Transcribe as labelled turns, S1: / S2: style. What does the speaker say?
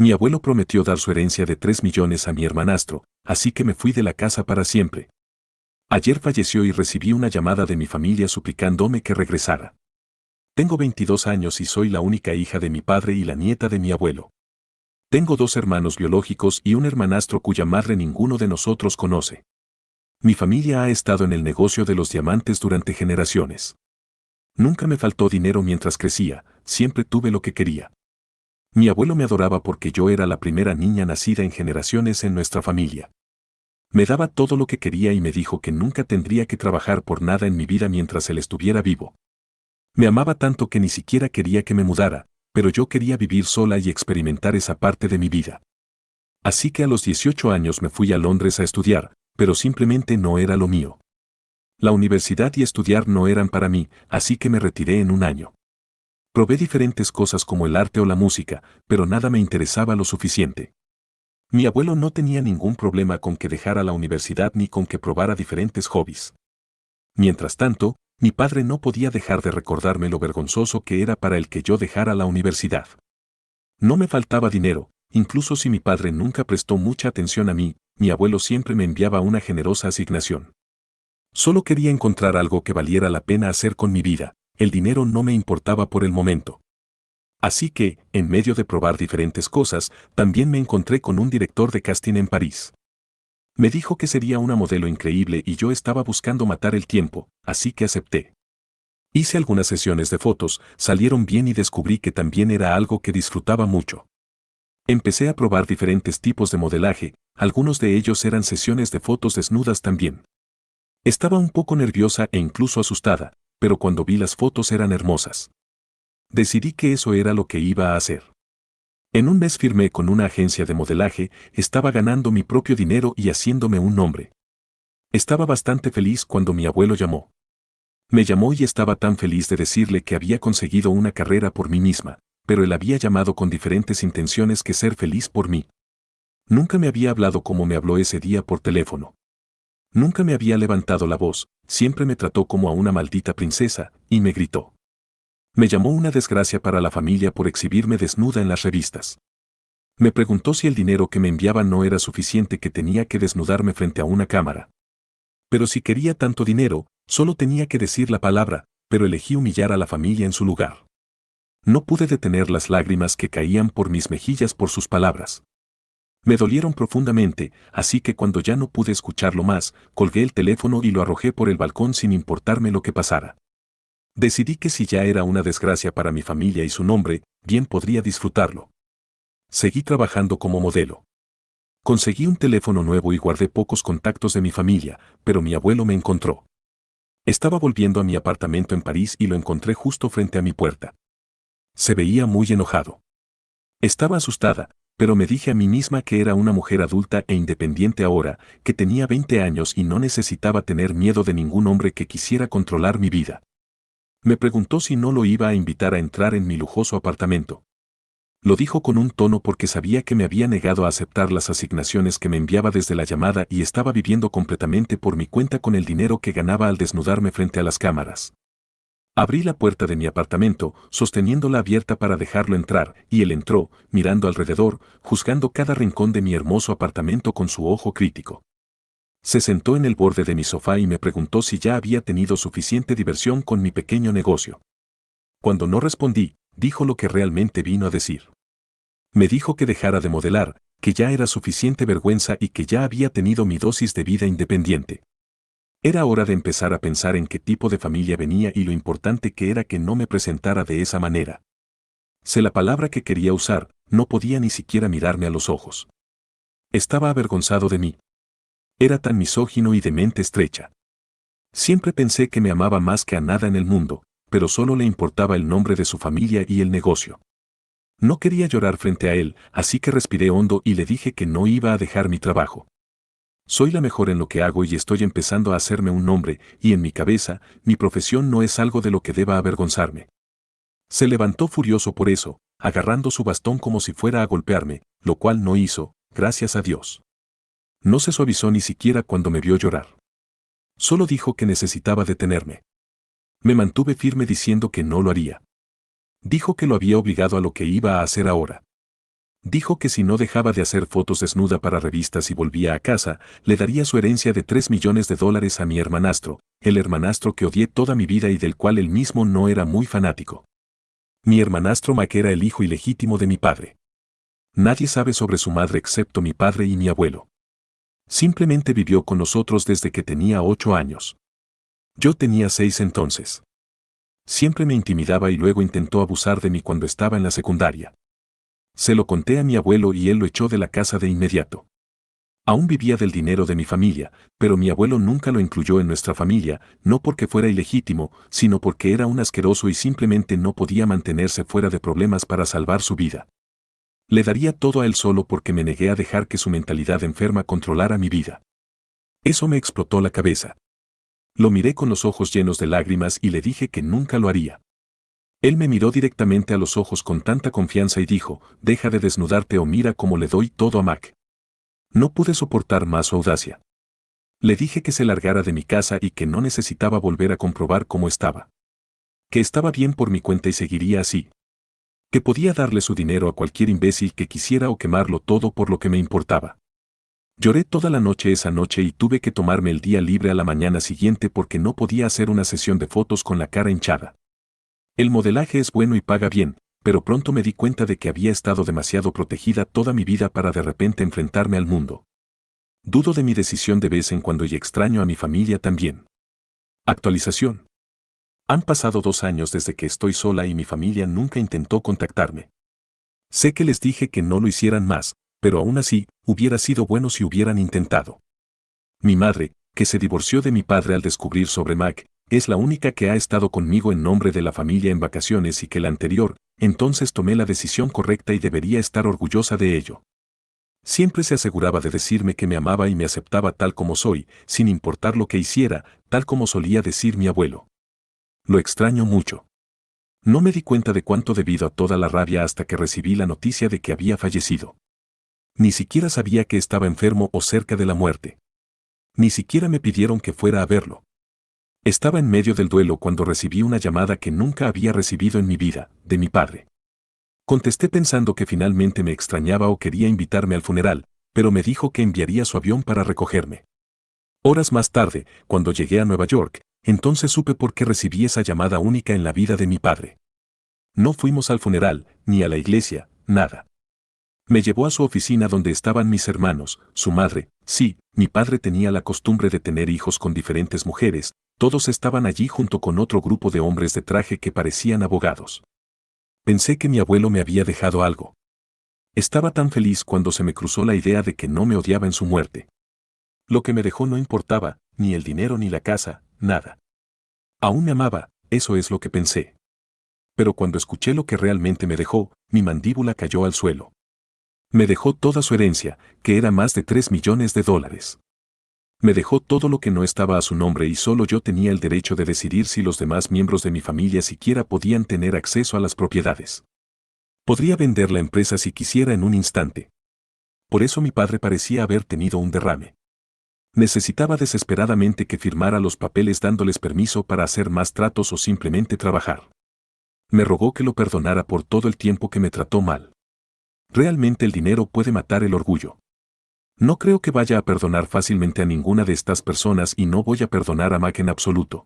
S1: Mi abuelo prometió dar su herencia de 3 millones a mi hermanastro, así que me fui de la casa para siempre. Ayer falleció y recibí una llamada de mi familia suplicándome que regresara. Tengo 22 años y soy la única hija de mi padre y la nieta de mi abuelo. Tengo 2 hermanos biológicos y un hermanastro cuya madre ninguno de nosotros conoce. Mi familia ha estado en el negocio de los diamantes durante generaciones. Nunca me faltó dinero mientras crecía, siempre tuve lo que quería. Mi abuelo me adoraba porque yo era la primera niña nacida en generaciones en nuestra familia. Me daba todo lo que quería y me dijo que nunca tendría que trabajar por nada en mi vida mientras él estuviera vivo. Me amaba tanto que ni siquiera quería que me mudara, pero yo quería vivir sola y experimentar esa parte de mi vida. Así que a los 18 años me fui a Londres a estudiar, pero simplemente no era lo mío. La universidad y estudiar no eran para mí, así que me retiré en un año. Probé diferentes cosas como el arte o la música, pero nada me interesaba lo suficiente. Mi abuelo no tenía ningún problema con que dejara la universidad ni con que probara diferentes hobbies. Mientras tanto, mi padre no podía dejar de recordarme lo vergonzoso que era para él que yo dejara la universidad. No me faltaba dinero, incluso si mi padre nunca prestó mucha atención a mí, mi abuelo siempre me enviaba una generosa asignación. Solo quería encontrar algo que valiera la pena hacer con mi vida, el dinero no me importaba por el momento. Así que, en medio de probar diferentes cosas, también me encontré con un director de casting en París. Me dijo que sería una modelo increíble y yo estaba buscando matar el tiempo, así que acepté. Hice algunas sesiones de fotos, salieron bien y descubrí que también era algo que disfrutaba mucho. Empecé a probar diferentes tipos de modelaje, algunos de ellos eran sesiones de fotos desnudas también. Estaba un poco nerviosa e incluso asustada, pero cuando vi las fotos eran hermosas. Decidí que eso era lo que iba a hacer. En un mes firmé con una agencia de modelaje, estaba ganando mi propio dinero y haciéndome un nombre. Estaba bastante feliz cuando mi abuelo llamó. Me llamó y estaba tan feliz de decirle que había conseguido una carrera por mí misma, pero él había llamado con diferentes intenciones que ser feliz por mí. Nunca me había hablado como me habló ese día por teléfono. Nunca me había levantado la voz, siempre me trató como a una maldita princesa, y me gritó. Me llamó una desgracia para la familia por exhibirme desnuda en las revistas. Me preguntó si el dinero que me enviaban no era suficiente, que tenía que desnudarme frente a una cámara. Pero si quería tanto dinero, solo tenía que decir la palabra, pero elegí humillar a la familia en su lugar. No pude detener las lágrimas que caían por mis mejillas por sus palabras. Me dolieron profundamente, así que cuando ya no pude escucharlo más, colgué el teléfono y lo arrojé por el balcón sin importarme lo que pasara. Decidí que si ya era una desgracia para mi familia y su nombre, bien podría disfrutarlo. Seguí trabajando como modelo. Conseguí un teléfono nuevo y guardé pocos contactos de mi familia, pero mi abuelo me encontró. Estaba volviendo a mi apartamento en París y lo encontré justo frente a mi puerta. Se veía muy enojado. Estaba asustada, pero me dije a mí misma que era una mujer adulta e independiente ahora, que tenía 20 años y no necesitaba tener miedo de ningún hombre que quisiera controlar mi vida. Me preguntó si no lo iba a invitar a entrar en mi lujoso apartamento. Lo dijo con un tono porque sabía que me había negado a aceptar las asignaciones que me enviaba desde la llamada y estaba viviendo completamente por mi cuenta con el dinero que ganaba al desnudarme frente a las cámaras. Abrí la puerta de mi apartamento, sosteniéndola abierta para dejarlo entrar, y él entró, mirando alrededor, juzgando cada rincón de mi hermoso apartamento con su ojo crítico. Se sentó en el borde de mi sofá y me preguntó si ya había tenido suficiente diversión con mi pequeño negocio. Cuando no respondí, dijo lo que realmente vino a decir. Me dijo que dejara de modelar, que ya era suficiente vergüenza y que ya había tenido mi dosis de vida independiente. Era hora de empezar a pensar en qué tipo de familia venía y lo importante que era que no me presentara de esa manera. Sé la palabra que quería usar, no podía ni siquiera mirarme a los ojos. Estaba avergonzado de mí. Era tan misógino y de mente estrecha. Siempre pensé que me amaba más que a nada en el mundo, pero solo le importaba el nombre de su familia y el negocio. No quería llorar frente a él, así que respiré hondo y le dije que no iba a dejar mi trabajo. Soy la mejor en lo que hago y estoy empezando a hacerme un nombre, y en mi cabeza, mi profesión no es algo de lo que deba avergonzarme. Se levantó furioso por eso, agarrando su bastón como si fuera a golpearme, lo cual no hizo, gracias a Dios. No se suavizó ni siquiera cuando me vio llorar. Solo dijo que necesitaba detenerme. Me mantuve firme diciendo que no lo haría. Dijo que lo había obligado a lo que iba a hacer ahora. Dijo que si no dejaba de hacer fotos desnuda para revistas y volvía a casa, le daría su herencia de $3 millones a mi hermanastro, el hermanastro que odié toda mi vida y del cual él mismo no era muy fanático. Mi hermanastro Mac era el hijo ilegítimo de mi padre. Nadie sabe sobre su madre excepto mi padre y mi abuelo. Simplemente vivió con nosotros desde que tenía 8 años. Yo tenía 6 entonces. Siempre me intimidaba y luego intentó abusar de mí cuando estaba en la secundaria. Se lo conté a mi abuelo y él lo echó de la casa de inmediato. Aún vivía del dinero de mi familia, pero mi abuelo nunca lo incluyó en nuestra familia, no porque fuera ilegítimo, sino porque era un asqueroso y simplemente no podía mantenerse fuera de problemas para salvar su vida. Le daría todo a él solo porque me negué a dejar que su mentalidad enferma controlara mi vida. Eso me explotó la cabeza. Lo miré con los ojos llenos de lágrimas y le dije que nunca lo haría. Él me miró directamente a los ojos con tanta confianza y dijo, deja de desnudarte o mira cómo le doy todo a Mac. No pude soportar más su audacia. Le dije que se largara de mi casa y que no necesitaba volver a comprobar cómo estaba. Que estaba bien por mi cuenta y seguiría así. Que podía darle su dinero a cualquier imbécil que quisiera o quemarlo todo por lo que me importaba. Lloré toda la noche esa noche y tuve que tomarme el día libre a la mañana siguiente porque no podía hacer una sesión de fotos con la cara hinchada. El modelaje es bueno y paga bien, pero pronto me di cuenta de que había estado demasiado protegida toda mi vida para de repente enfrentarme al mundo. Dudo de mi decisión de vez en cuando y extraño a mi familia también. Actualización. Han pasado 2 años desde que estoy sola y mi familia nunca intentó contactarme. Sé que les dije que no lo hicieran más, pero aún así, hubiera sido bueno si hubieran intentado. Mi madre, que se divorció de mi padre al descubrir sobre Mac, es la única que ha estado conmigo en nombre de la familia en vacaciones y que la anterior, entonces tomé la decisión correcta y debería estar orgullosa de ello. Siempre se aseguraba de decirme que me amaba y me aceptaba tal como soy, sin importar lo que hiciera, tal como solía decir mi abuelo. Lo extraño mucho. No me di cuenta de cuánto debido a toda la rabia hasta que recibí la noticia de que había fallecido. Ni siquiera sabía que estaba enfermo o cerca de la muerte. Ni siquiera me pidieron que fuera a verlo. Estaba en medio del duelo cuando recibí una llamada que nunca había recibido en mi vida, de mi padre. Contesté pensando que finalmente me extrañaba o quería invitarme al funeral, pero me dijo que enviaría su avión para recogerme. Horas más tarde, cuando llegué a Nueva York, entonces supe por qué recibí esa llamada única en la vida de mi padre. No fuimos al funeral, ni a la iglesia, nada. Me llevó a su oficina donde estaban mis hermanos, su madre, sí, mi padre tenía la costumbre de tener hijos con diferentes mujeres, todos estaban allí junto con otro grupo de hombres de traje que parecían abogados. Pensé que mi abuelo me había dejado algo. Estaba tan feliz cuando se me cruzó la idea de que no me odiaba en su muerte. Lo que me dejó no importaba, ni el dinero ni la casa, nada. Aún me amaba, eso es lo que pensé. Pero cuando escuché lo que realmente me dejó, mi mandíbula cayó al suelo. Me dejó toda su herencia, que era más de $3 millones. Me dejó todo lo que no estaba a su nombre y solo yo tenía el derecho de decidir si los demás miembros de mi familia siquiera podían tener acceso a las propiedades. Podría vender la empresa si quisiera en un instante. Por eso mi padre parecía haber tenido un derrame. Necesitaba desesperadamente que firmara los papeles dándoles permiso para hacer más tratos o simplemente trabajar. Me rogó que lo perdonara por todo el tiempo que me trató mal. Realmente el dinero puede matar el orgullo. No creo que vaya a perdonar fácilmente a ninguna de estas personas y no voy a perdonar a Mac en absoluto.